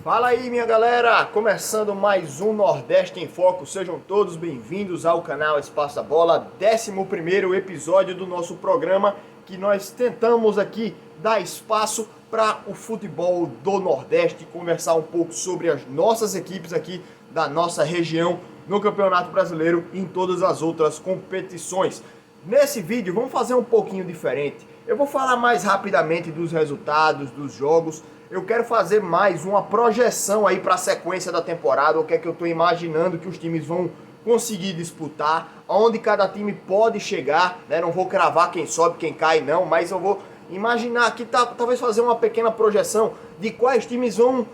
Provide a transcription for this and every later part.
Fala aí, minha galera! Começando mais um Nordeste em Foco. Sejam todos bem-vindos ao canal Espaço da Bola, 11º episódio do nosso programa, que nós tentamos aqui dar espaço para o futebol do Nordeste, conversar um pouco sobre as nossas equipes aqui da nossa região no Campeonato Brasileiro e em todas as outras competições. Nesse vídeo vamos fazer um pouquinho diferente. Eu vou falar mais rapidamente dos resultados dos jogos. Eu quero fazer mais uma projeção aí para a sequência da temporada, o que é que eu estou imaginando que os times vão conseguir disputar, onde cada time pode chegar, né? Não vou cravar quem sobe, quem cai não, mas eu vou imaginar aqui, talvez fazer uma pequena projeção de quais times vão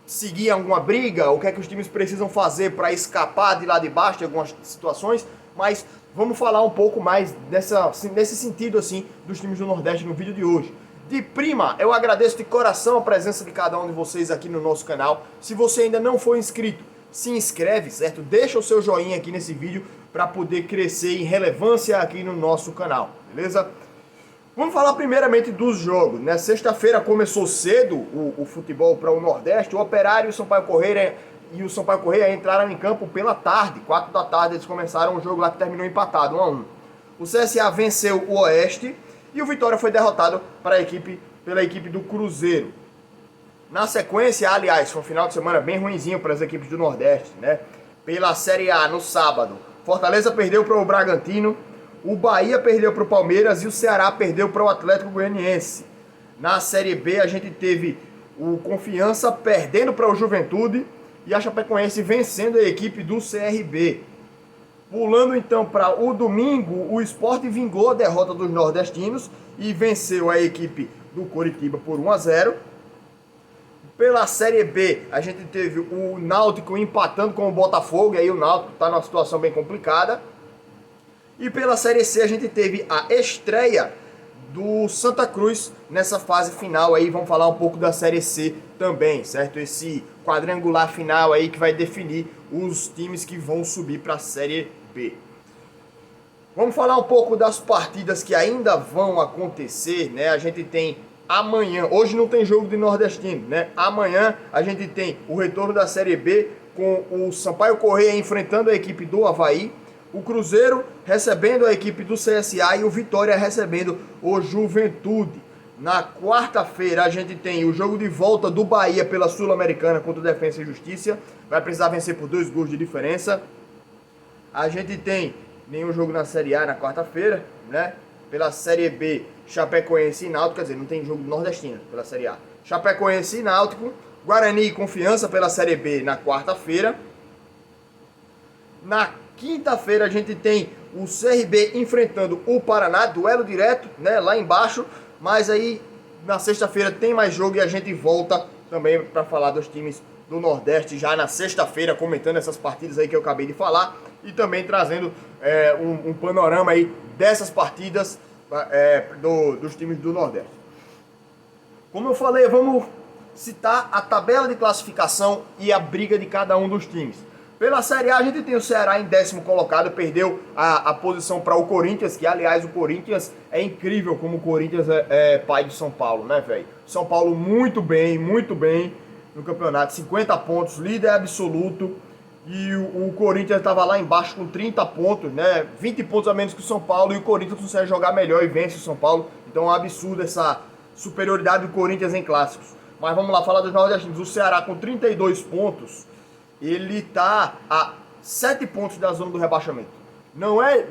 seguir alguma briga, o que é que os times precisam fazer para escapar de lá de baixo de algumas situações, mas vamos falar um pouco mais nesse sentido assim dos times do Nordeste no vídeo de hoje. De prima, eu agradeço de coração a presença de cada um de vocês aqui no nosso canal. Se você ainda não for inscrito, se inscreve, certo? Deixa o seu joinha aqui nesse vídeo para poder crescer em relevância aqui no nosso canal, beleza? Vamos falar primeiramente dos jogos, né? Sexta-feira começou cedo o futebol para o Nordeste. O Operário e o Sampaio Corrêa entraram em campo pela tarde, 4 da tarde eles começaram o jogo lá que terminou empatado, 1-1. O CSA venceu o Oeste e o Vitória foi derrotado pela equipe do Cruzeiro. Na sequência, aliás, foi um final de semana bem ruinzinho para as equipes do Nordeste, né? Pela Série A, no sábado, Fortaleza perdeu para o Bragantino, o Bahia perdeu para o Palmeiras e o Ceará perdeu para o Atlético Goianiense. Na Série B, a gente teve o Confiança perdendo para o Juventude e a Chapecoense vencendo a equipe do CRB. Pulando então para o domingo, o Sport vingou a derrota dos nordestinos e venceu a equipe do Coritiba por 1-0. Pela Série B, a gente teve o Náutico empatando com o Botafogo, e aí o Náutico está numa situação bem complicada. E pela Série C, a gente teve a estreia do Santa Cruz nessa fase final aí. Vamos falar um pouco da Série C também, certo? Esse quadrangular final aí que vai definir os times que vão subir para a Série B. Vamos falar um pouco das partidas que ainda vão acontecer, né? A gente tem amanhã, hoje não tem jogo de nordestino, né? Amanhã a gente tem o retorno da Série B com o Sampaio Corrêa enfrentando a equipe do Avaí, o Cruzeiro recebendo a equipe do CSA e o Vitória recebendo o Juventude. Na quarta-feira a gente tem o jogo de volta do Bahia pela Sul-Americana contra o Defensa e Justiça. Vai precisar vencer por 2 gols de diferença. A gente tem nenhum jogo na Série A na quarta-feira, né? Pela Série B, Chapecoense e Náutico, quer dizer, não tem jogo nordestino pela Série A. Chapecoense e Náutico, Guarani e Confiança pela Série B na quarta-feira. Na quinta-feira a gente tem o CRB enfrentando o Paraná, duelo direto, né, lá embaixo, mas aí na sexta-feira tem mais jogo e a gente volta também para falar dos times do Nordeste já na sexta-feira, comentando essas partidas aí que eu acabei de falar e também trazendo um panorama aí dessas partidas dos times do Nordeste. Como eu falei, vamos citar a tabela de classificação e a briga de cada um dos times. Pela Série A, a gente tem o Ceará em 10º colocado, perdeu a posição para o Corinthians, que aliás o Corinthians é incrível como o Corinthians é pai de São Paulo, né, velho? São Paulo muito bem no campeonato, 50 pontos, líder absoluto, e o Corinthians estava lá embaixo com 30 pontos, né? 20 pontos a menos que o São Paulo, e o Corinthians consegue jogar melhor e vence o São Paulo, então é um absurdo essa superioridade do Corinthians em clássicos. Mas vamos lá, falar dos nordestinos. O Ceará com 32 pontos, ele está a 7 pontos da zona do rebaixamento. Não é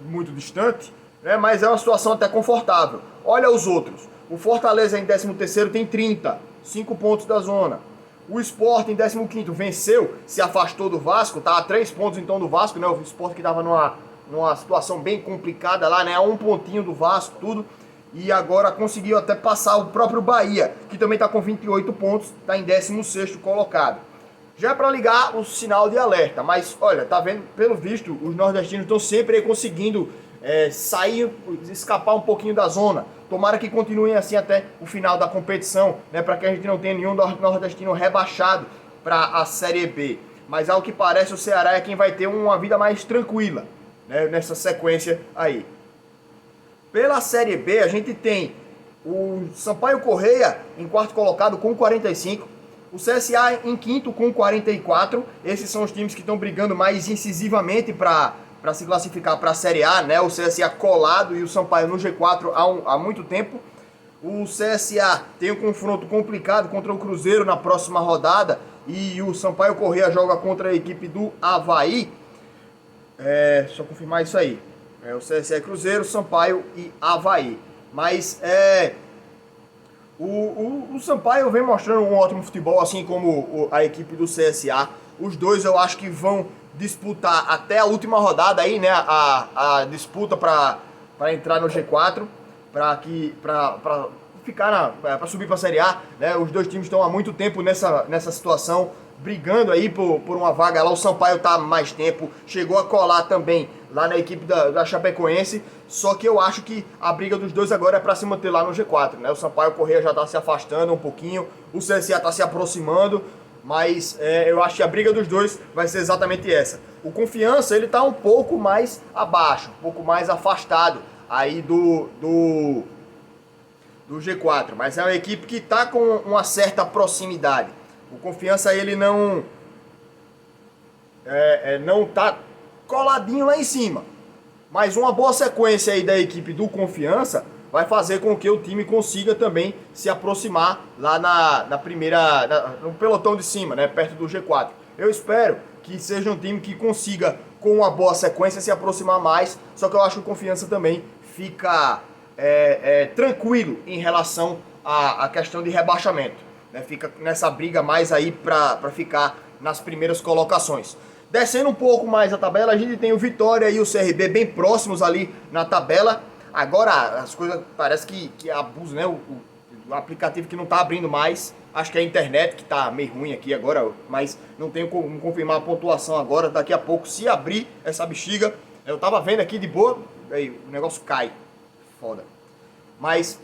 muito distante, né, mas é uma situação até confortável. Olha os outros. O Fortaleza em 13º tem 30, 5 pontos da zona. O Sport em 15º venceu, se afastou do Vasco, está a 3 pontos então do Vasco, né? O Sport que estava numa situação bem complicada lá, né? A 1 pontinho do Vasco, tudo. E agora conseguiu até passar o próprio Bahia, que também está com 28 pontos, está em 16º colocado. Já é para ligar o sinal de alerta, mas olha, tá vendo, pelo visto, os nordestinos estão sempre aí conseguindo sair, escapar um pouquinho da zona. Tomara que continuem assim até o final da competição, né, para que a gente não tenha nenhum nordestino rebaixado para a Série B. Mas ao que parece o Ceará é quem vai ter uma vida mais tranquila, né, nessa sequência aí. Pela Série B a gente tem o Sampaio Corrêa em 4º colocado com 45, O CSA em quinto com 44. Esses são os times que estão brigando mais incisivamente para se classificar para a Série A, né? O CSA colado e o Sampaio no G4 há muito tempo. O CSA tem um confronto complicado contra o Cruzeiro na próxima rodada e o Sampaio Corrêa joga contra a equipe do Avaí. Só confirmar isso aí. O CSA é Cruzeiro, Sampaio e Avaí. Mas o Sampaio vem mostrando um ótimo futebol, assim como a equipe do CSA. Os dois eu acho que vão disputar até a última rodada aí, né? A disputa para entrar no G4, para ficar para subir para a Série A, né? Os dois times estão há muito tempo nessa situação, brigando aí por uma vaga lá. O Sampaio tá há mais tempo, chegou a colar também lá na equipe da Chapecoense, só que eu acho que a briga dos dois agora é para se manter lá no G4, né? O Sampaio Corrêa já tá se afastando um pouquinho, o CSA tá se aproximando, mas eu acho que a briga dos dois vai ser exatamente essa. O Confiança, ele tá um pouco mais abaixo, um pouco mais afastado aí do G4, mas é uma equipe que tá com uma certa proximidade. O Confiança, ele não tá coladinho lá em cima, mas uma boa sequência aí da equipe do Confiança vai fazer com que o time consiga também se aproximar lá no pelotão de cima, né, perto do G4. Eu espero que seja um time que consiga, com uma boa sequência, se aproximar mais, só que eu acho que o Confiança também fica tranquilo em relação à questão de rebaixamento, né, fica nessa briga mais aí para ficar nas primeiras colocações. Descendo um pouco mais a tabela, a gente tem o Vitória e o CRB bem próximos ali na tabela. Agora as coisas parece que é abuso, né? O aplicativo que não tá abrindo mais. Acho que é a internet que tá meio ruim aqui agora, mas não tenho como confirmar a pontuação agora. Daqui a pouco, se abrir essa bexiga, eu tava vendo aqui de boa, aí o negócio cai. Foda. Mas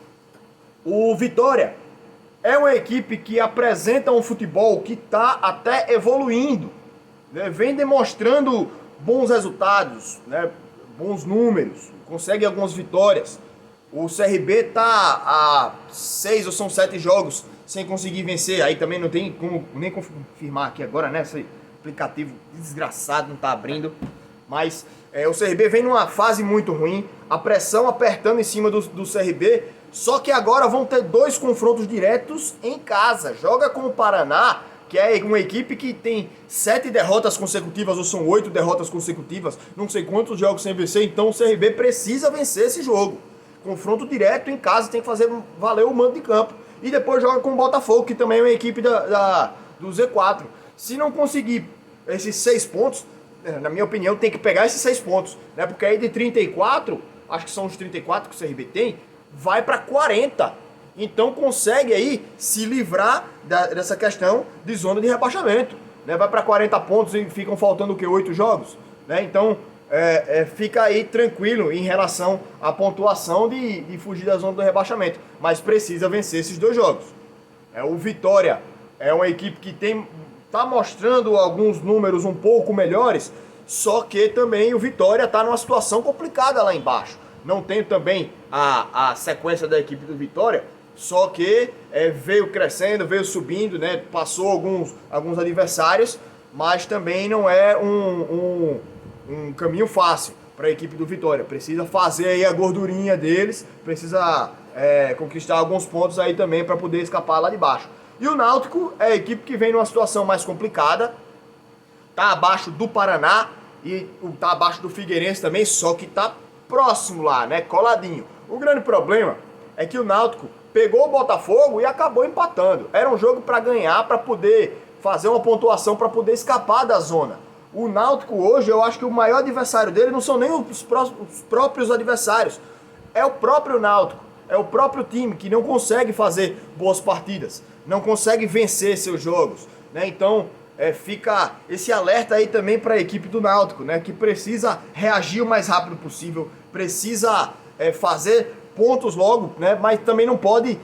o Vitória é uma equipe que apresenta um futebol que tá até evoluindo, né? Vem demonstrando bons resultados, né? Bons números, consegue algumas vitórias. O CRB tá há 6 ou são 7 jogos sem conseguir vencer. Aí também não tem como nem confirmar aqui agora, né? Esse aplicativo desgraçado não tá abrindo. Mas o CRB vem numa fase muito ruim, a pressão apertando em cima do CRB. Só que agora vão ter 2 confrontos diretos em casa. Joga com o Paraná, que é uma equipe que tem 7 derrotas consecutivas, ou são 8 derrotas consecutivas, não sei quantos jogos sem vencer, então o CRB precisa vencer esse jogo. Confronto direto em casa, tem que fazer valer o mando de campo. E depois joga com o Botafogo, que também é uma equipe do Z4. Se não conseguir esses 6 pontos, na minha opinião, tem que pegar esses 6 pontos, né? Porque aí de 34, acho que são os 34 que o CRB tem, vai para 40. Então consegue aí se livrar dessa questão de zona de rebaixamento, né? Vai para 40 pontos e ficam faltando o que? 8 jogos, né? Então fica aí tranquilo em relação à pontuação de fugir da zona do rebaixamento, mas precisa vencer esses 2 jogos. O Vitória é uma equipe que tá mostrando alguns números um pouco melhores, só que também o Vitória está numa situação complicada lá embaixo. Não tem também a sequência da equipe do Vitória, só que veio crescendo, veio subindo, né? Passou alguns adversários, mas também não é um caminho fácil para a equipe do Vitória. Precisa fazer aí a gordurinha deles, precisa conquistar alguns pontos aí também para poder escapar lá de baixo. E o Náutico é a equipe que vem numa situação mais complicada, tá abaixo do Paraná e tá abaixo do Figueirense também, só que tá próximo lá, né? Coladinho. O grande problema é que o Náutico pegou o Botafogo e acabou empatando. Era um jogo para ganhar, para poder fazer uma pontuação, para poder escapar da zona. O Náutico hoje, eu acho que o maior adversário dele não são nem os próprios adversários. É o próprio Náutico, é o próprio time que não consegue fazer boas partidas, não consegue vencer seus jogos, né? Então fica esse alerta aí também para a equipe do Náutico, né? Que precisa reagir o mais rápido possível, precisa fazer pontos logo, né? Mas também não pode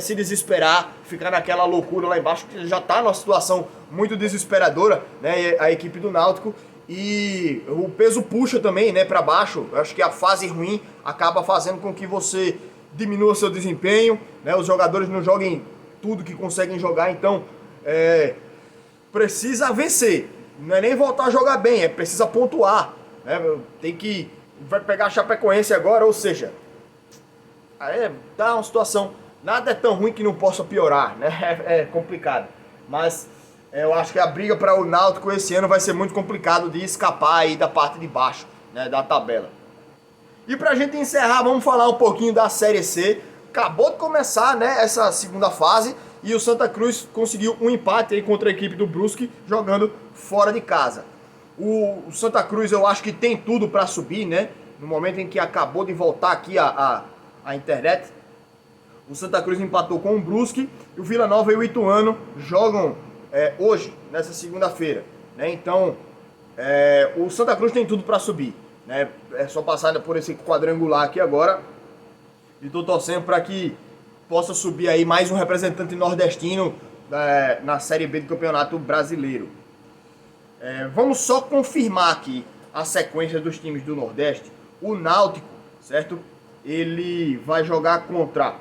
se desesperar, ficar naquela loucura lá embaixo, que já está numa situação muito desesperadora, né? A equipe do Náutico, e o peso puxa também, né, para baixo. Eu acho que a fase ruim acaba fazendo com que você diminua seu desempenho, né? Os jogadores não joguem tudo que conseguem jogar, então precisa vencer. Não é nem voltar a jogar bem, precisa pontuar. Né? Vai pegar a Chapecoense agora, ou seja, tá uma situação, nada é tão ruim que não possa piorar, né? É complicado. Mas eu acho que a briga para o Náutico esse ano vai ser muito complicado de escapar aí da parte de baixo, né, da tabela. E pra gente encerrar, vamos falar um pouquinho da Série C. Acabou de começar, né, essa segunda fase e o Santa Cruz conseguiu um empate aí contra a equipe do Brusque jogando fora de casa. O Santa Cruz eu acho que tem tudo para subir, né? No momento em que acabou de voltar aqui a internet, o Santa Cruz empatou com o Brusque e o Vila Nova e o Ituano jogam hoje, nessa segunda-feira. Né? Então, o Santa Cruz tem tudo para subir. Né? É só passar por esse quadrangular aqui agora. E estou torcendo para que possa subir aí mais um representante nordestino na Série B do Campeonato Brasileiro. Vamos só confirmar aqui a sequência dos times do Nordeste. O Náutico, certo? Ele vai jogar contra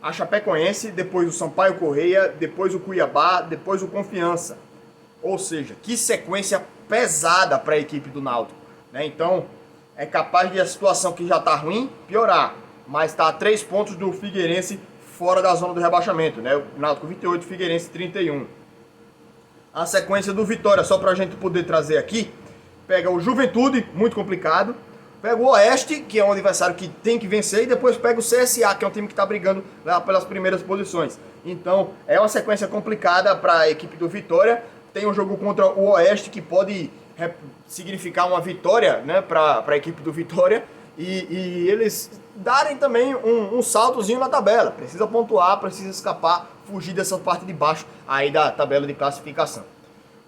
a Chapecoense, depois o Sampaio Corrêa, depois o Cuiabá, depois o Confiança. Ou seja, que sequência pesada para a equipe do Náutico. Né? Então, é capaz de a situação que já está ruim piorar. Mas está a 3 pontos do Figueirense fora da zona do rebaixamento. Né? O Náutico 28, Figueirense 31. A sequência do Vitória, só para a gente poder trazer aqui, pega o Juventude, muito complicado. Pega o Oeste, que é um adversário que tem que vencer, e depois pega o CSA, que é um time que está brigando lá pelas primeiras posições. Então, é uma sequência complicada para a equipe do Vitória. Tem um jogo contra o Oeste que pode significar uma vitória, né, para a equipe do Vitória. E eles darem também um saltozinho na tabela. Precisa pontuar, precisa escapar, fugir dessa parte de baixo aí da tabela de classificação.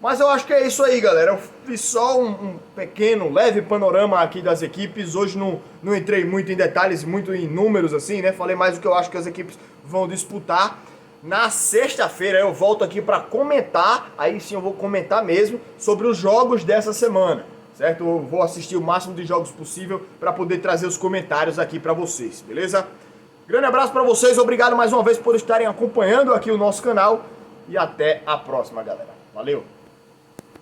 Mas eu acho que é isso aí, galera. Eu fiz só um pequeno, leve panorama aqui das equipes. Hoje não entrei muito em detalhes, muito em números assim, né? Falei mais do que eu acho que as equipes vão disputar. Na sexta-feira eu volto aqui para comentar, aí sim eu vou comentar mesmo, sobre os jogos dessa semana, certo? Eu vou assistir o máximo de jogos possível para poder trazer os comentários aqui para vocês, beleza? Grande abraço para vocês, obrigado mais uma vez por estarem acompanhando aqui o nosso canal e até a próxima, galera. Valeu!